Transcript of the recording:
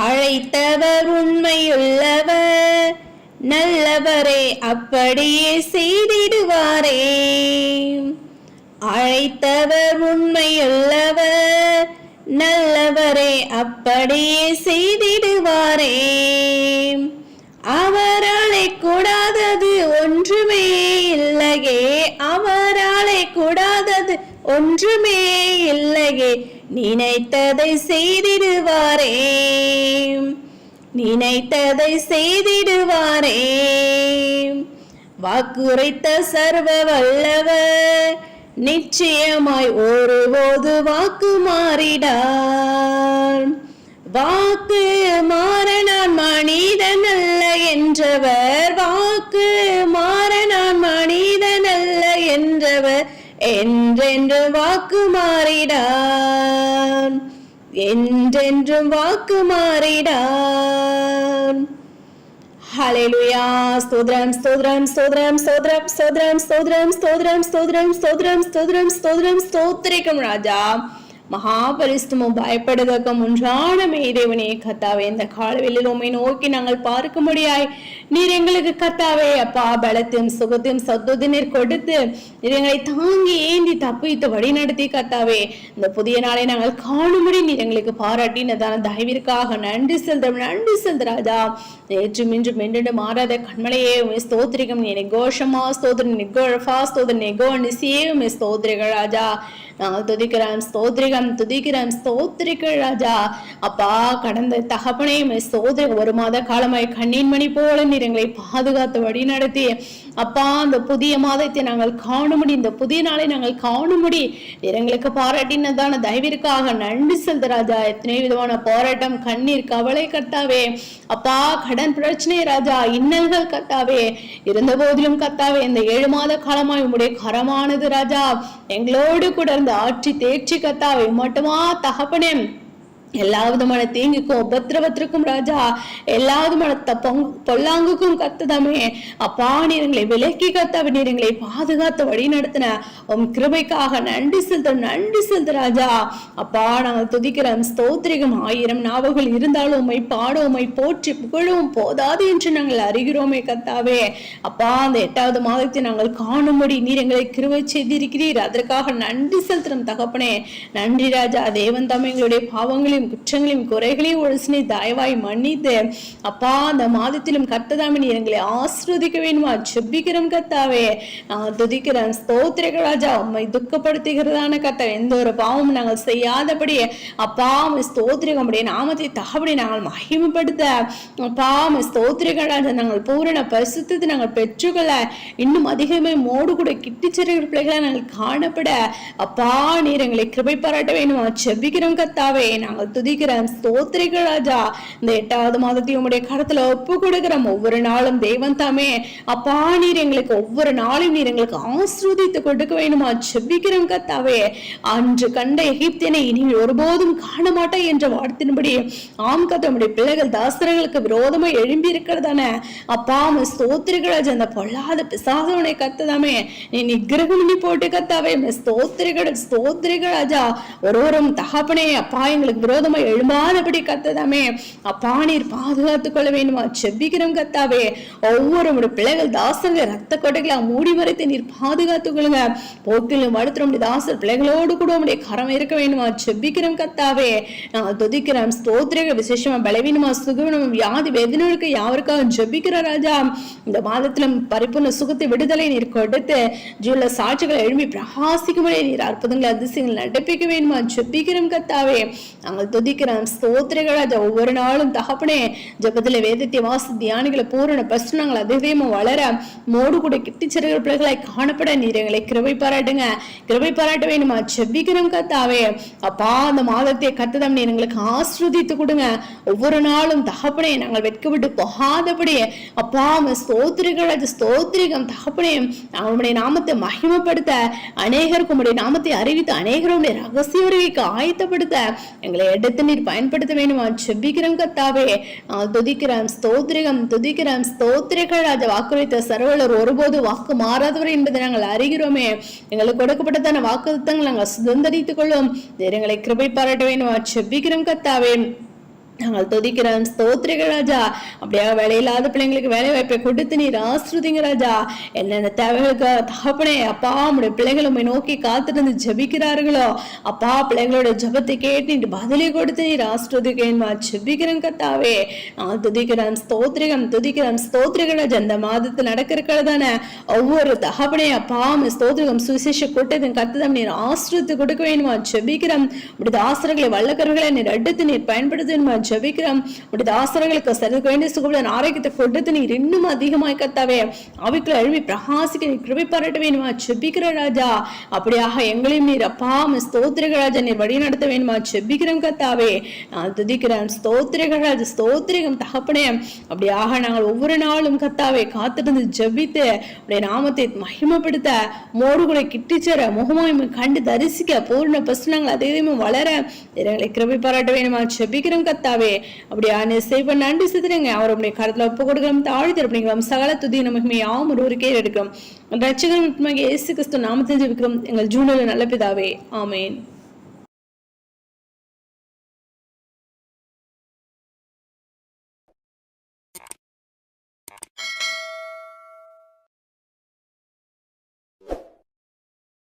அழைத்தவர் உண்மையுள்ளவர், நல்லவரே அப்படியே செய்திடுவாரே. அழைத்தவர் உண்மையுள்ளவர், நல்லவரே அப்படியே செய்திடுவாரே. அவராலே கூடாதது ஒன்றுமே இல்லையே, அவராலே கூடாதது ஒன்றுமே இல்லையே. நினைத்ததை செய்திடுவாரே, நினைத்ததை செய்திடுவாரே. வாக்குரைத்த சர்வ வல்லவர், நிச்சயமாய் ஒருபோது வாக்கு மாறிடார். வாக்கு மாற நான் மனிதன் அல்ல என்றவர், வாக்கு மாற நான் மனிதன் அல்ல என்றவர், என்றென்று வாக்கு மாறிடார், என்றென்றும் வாக்கு மாறிடார். ஹல்லேலூயா. ஸ்தோத்திரம் ஸ்தோத்திரம் ஸ்தோத்திரம் ஸ்தோத்திரம் ஸ்தோத்திரம் ஸ்தோத்திரம் ஸ்தோத்திரம் ஸ்தோத்திரம் ஸ்தோத்திரம் ஸ்தோத்திரம் ஸ்தோத்திரம் ஸ்தோத்திரிக்கும் ராஜா. மகாபரிசுத்தமும் பயப்படுதற்கும் ஒன்றான தேவனே கர்த்தாவே, இந்த காலவெளியில் உம்மை நோக்கி நாங்கள் பார்க்க முடியாய். நீர் எங்களுக்கு கர்த்தாவே அப்பா பலத்தையும் சுகத்தையும் சத்துவத்தை நீர் கொடுத்து நீர் எங்களை தாங்கி ஏந்தி தப்பித்து வழி நடத்தி கர்த்தாவே, இந்த புதிய நாளை நாங்கள் காணும்படி நீர் எங்களுக்கு பாராட்டினதான தயவிற்காக நன்றி செலுத்த நன்றி செலுத்த ராஜா. நேற்றும் இன்றும் என்றென்று மாறாத கண்மலையே உண்மை ஸ்தோத்திரிகம். நீ நெகோஷமா ஸ்தோத்திரம் நெகோழஃபா ஸ்தோத்திரம் நெகோ நிசியே உண்மை ஸ்தோத்திரிகள் ராஜா. நாங்கள் துதிக்கிறோம் ஸ்தோத்திரிகம் துதிக்கிறோம் ஸ்தோத்திரிகள் ராஜா. அப்பா கடந்த தகப்பனே ஸ்தோத்திர ஒரு மாத காலமாய் கண்ணீன் மணி போல நீர் எங்களை பாதுகாத்து வழி நடத்தி அப்பா அந்த புதிய மாதத்தை நாங்கள் காணும்படி, இந்த புதிய நாளை நாங்கள் காணும்படி நீர் எங்களுக்கு பாராட்டினதான தயவிற்காக நன்றி செலுத்த ராஜா. எத்தனை விதமான போராட்டம், கண்ணீர், கவலை கர்த்தாவே, அப்பா கடன் பிரச்சனை ராஜா, இன்னல்கள் கர்த்தாவே, இருந்த போதிலும் கர்த்தாவே இந்த 7 மாத காலமாய் உம்முடைய கரமானது ராஜா எங்களோடு கூட இருந்து ஆட்சி தேர்ச்சி கர்த்தாவே மட்டுமா தகப்பனே. எல்லா விதமான தீங்குக்கும் உபத்திரவத்திற்கும் ராஜா, எல்லா விதமான பொல்லாங்குக்கும் கர்த்ததாமே அப்பா நீர் எங்களை விலக்கி கர்த்தாவே, நீர் எங்களை பாதுகாத்து வழி நடத்தின உம் கிருபைக்காக நன்றி செலுத்த நன்றி செலுத்த ராஜா. அப்பா நாங்கள் துதிக்கிறோம் ஸ்தோத்திரிகம். 1000 நாவுகள் இருந்தாலும் உம்மை பாட உம்மை போற்றி புகழவும் போதாது என்று நாங்கள் அறிகிறோமே கர்த்தாவே. அப்பா அந்த 8வது மாதத்தை நாங்கள் காணும்படி நீர் எங்களை கிருபை செய்திருக்கிறீர், அதற்காக நன்றி செலுத்துறோம் தகப்பனே. நன்றி ராஜா. தேவன் தாமே எங்களுடைய பாவங்களையும் குற்றங்களையும் குறைகளையும் ஒரு சினை தயவாய் மன்னித்து அப்பா அந்த மாதத்திலும் கர்த்ததாமே நீர் எங்களை ஆசீர்வதிக்க வேண்டுமா ஜெபிக்கிறோம் கர்த்தாவே. நாங்கள் துதிக்கிறோம் ஸ்தோத்திரிகள் ராஜா. உம்மை துக்கப்படுத்துகிறதான கர்த்தாவே எந்த ஒரு பாவமும் நாங்கள் செய்யாதபடி அப்பா உம்மை ஸ்தோத்திரிகம் உம்முடைய நாமத்தை தகப்படி நாங்கள் மகிமைப்படுத்த அப்பா உம்மை ஸ்தோத்திரிகள் ராஜா. நாங்கள் பூரண பரிசுத்தத்தை நாங்கள் பெற்றுக்கொள்ள இன்னும் அதிகமே மோடு கூட கிட்டிச்சிறுகிற பிள்ளைகளை நாங்கள் காணப்பட அப்பா நீர் எங்களை கிருபை பாராட்ட வேண்டுமா ஜெபிக்கிறோம் கர்த்தாவே. நாங்கள் துதிக்கிறோம் ஸ்தோத்திரிகள் ராஜா. இந்த 8வது மாதத்தையும் உம்முடைய கரத்துல ஒப்பு கொடுக்கிறோம். ஒவ்வொரு நாளும் தேவன் தாமே அப்பா நீர் எங்களுக்கு ஒவ்வொரு நாளும் நீர் எங்களுக்கு ஆசீர்வதித்து கொடுக்க வேண்டுமா ஜெபிக்கிறோம் கர்த்தாவே. அன்று கண்ட எகிப்தியனை இனி ஒருபோதும் காண மாட்டேன் என்ற வார்த்தையின்படி ஆம் கர்த்தா உம்முடைய பிள்ளைகள் தாசர்களுக்கு விரோதமா எழும்பி இருக்கிறதான அப்பா ஸ்தோத்திரிகள் ராஜா. அந்த பொல்லாத பிசாசனை கர்த்ததாமே நீ நிக்கிரகம் பண்ணி போட்டு கர்த்தாவே ஸ்தோத்திரிகள் ஸ்தோத்திரிகள் ராஜா. ஒருவரும் தகப்பனே அப்பா எங்களுக்கு விரோதமா எழும்பாதபடி கர்த்ததாமே அப்பா நீர் பாதுகாத்துக் கொள்ள வேண்டுமா ஜெபிக்கிறோம் கர்த்தாவே. ஒவ்வொரு பிள்ளைகள் தாசர்கள் ரத்த கொட்டைகளை மூடி மறைத்து நீர் பாதுகாத்துக் கொள்ளுங்க. போக்கிலும் வடுத்துறோம் தாசர் பிள்ளைகளோடு கூட உடைய கரம் இருக்க வேண்டுமா ஜெபிக்கிறோம் கர்த்தாவே. நான் துதிக்கிறோம் ஸ்தோத்திரிகள். விசேஷமா பலவீனமா சுகவீனமா வியாதி வேதனைகளுக்கு யாருக்காக ஜெபிக்கிற ராஜா. இந்த மாதத்திலும் பரிபூர்ண சுகத்தை விடுதலை நீர் கொடுத்து ஜீவ சாட்சிகளை எழுப்பி பிரகாசிக்கும்படி நீர் அற்புதங்களை அதிசயங்கள் நடப்பிக்க வேண்டுமா ஜெபிக்கிறோம் கர்த்தாவே. நாங்கள் துதிக்கிறோம் ஸ்தோத்திரிகள் ராஜா. ஒவ்வொரு நாளும் தகப்பனே ஜெபத்துல வேதத்தை வாசி தியானிகளை பூரண பஸ்ட் நாங்கள் அதிகமா வளர மோடு கூட கிட்டிச்சிறுகிற பிள்ளைகளாய் காணப்பட நீர் எங்களை கிருபை பாராட்டுங்க, கிருபை பாராட்ட வேண்டுமா ஜெபிக்கிறோம் கர்த்தாவே. அப்பா அந்த மாதத்தை கர்த்ததாம் நீர் எங்களுக்கு ஆசீர்வதித்து கொடுங்க. ஒவ்வொரு நாளும் தகப்பனே நாங்கள் வெட்கப்பட்டு போகாதபடி அப்பா ஸ்தோத்திரிகள் ராஜா. ஸ்தோத்திரிகம் தகப்பனே. நாங்கள் உம்முடைய நாமத்தை மகிமைப்படுத்த அநேகருக்கு உம்முடைய நாமத்தை அறிவித்து அநேகருடைய ரகசிய உரைக்கு ஆயத்தப்படுத்த எங்களை எடுத்து நீர் பயன்படுத்த வேண்டுமா ஜெபிக்கிறோம் கர்த்தாவே. துதிக்கிறோம் ஸ்தோத்திரிகம் துதிக்கிறோம் ஸ்தோத்திரிகள் ராஜா. வாக்குரைத்த சர்வலர் ஒருபோது வாக்கு மாறாதவர் என்பதை நாங்கள் அறிகிறோமே. எங்களுக்கு கொடுக்கப்பட்டதான வாக்குத்தங்களை நாங்கள் சுதந்திரித்துக் கொள்ளும். எங்களை கிருபை பாராட்ட வேண்டுமா ஜெபிக்கிறோம் கர்த்தாவே. நாங்கள் துதிக்கிறோம். ஸ்தோத்திரிங்க ராஜா. அப்படியே வேலையில்லாத பிள்ளைங்களுக்கு வேலை வாய்ப்பை கொடுத்து நீர் ஆசிர்வதிங்க ராஜா. என்னென்ன தேவைகளுக்கு தகப்பனே அப்பா உடைய பிள்ளைகள் உண்மை நோக்கி காத்திருந்து ஜபிக்கிறார்களோ அப்பா பிள்ளைங்களோட ஜபத்தை கேட்டு நீர் பதிலை கொடுத்து நீர் ஆசிர்வதிக்கேன்மா ஜபிக்கிறேன் கத்தாவே. நான் துதிக்கிறேன். ஸ்தோத்திரிகம் துதிக்கிறோம். ஸ்தோத்திரிங்க ராஜா. இந்த மாதத்தில் நடக்கிறதான ஒவ்வொரு தகப்பனே அப்பா ஸ்தோத்திரிகம் சுவிசேஷ கூட்டத்தின் கத்ததம் நீர் ஆசிர்வத்து கொடுக்க வேணுமா ஜபிக்கிறோம். உடைய ஆசிரியர்களை வல்லக்கருகளை நீர் அடுத்து நீர் பயன்படுத்துமா ஜபிக்கிறோம். உடைய தாசர்களுக்கு சரி வேண்டிய சுகபலன் ஆரோக்கியத்தை கொடுத்து நீர் இன்னும் அதிகமாய் கத்தாவே அவைக்குள்ள எழுவி பிரகாசிக்க நீர் கிருபை பாராட்ட வேணுமா ஜபிக்கிற ராஜா. அப்படியாக எங்களையும் நீர் அப்பா ஸ்தோத்திரிக ராஜா நீர் வழி நடத்த வேணுமா ஜபிக்கிறோம் கத்தாவே. நான் துதிக்கிறேன். ஸ்தோத்திரிக ராஜா. ஸ்தோத்திரிகம் தகப்பனே. அப்படியாக நாங்கள் ஒவ்வொரு நாளும் கத்தாவே காத்திருந்து ஜபித்து உடைய நாமத்தை மகிமைப்படுத்த மோடுகளை கிட்டிச்சேர முகமாய்மை கண்டு தரிசிக்க பூர்ண பசுனங்கள் அதிகமும் வளர எங்களை கிருபை பாராட்ட வேணுமா ஜபிக்கிறோம் கத்தாவே. அப்படியே செய்வ நன்றி சித்திரங்க. அவருடைய கருத்துல ஒப்பு கொடுக்கிறோம். தாழ்த்தி அப்படிங்கிறோம். சகல துதி நமக்கு யாவும் ஒருவருக்கே எடுக்கிறோம். ரட்சகர் இயேசு கிறிஸ்து நாமத்தில் ஜெபிக்கிறோம் எங்கள் ஜீவனில் நல்ல பிதாவே. ஆமேன்.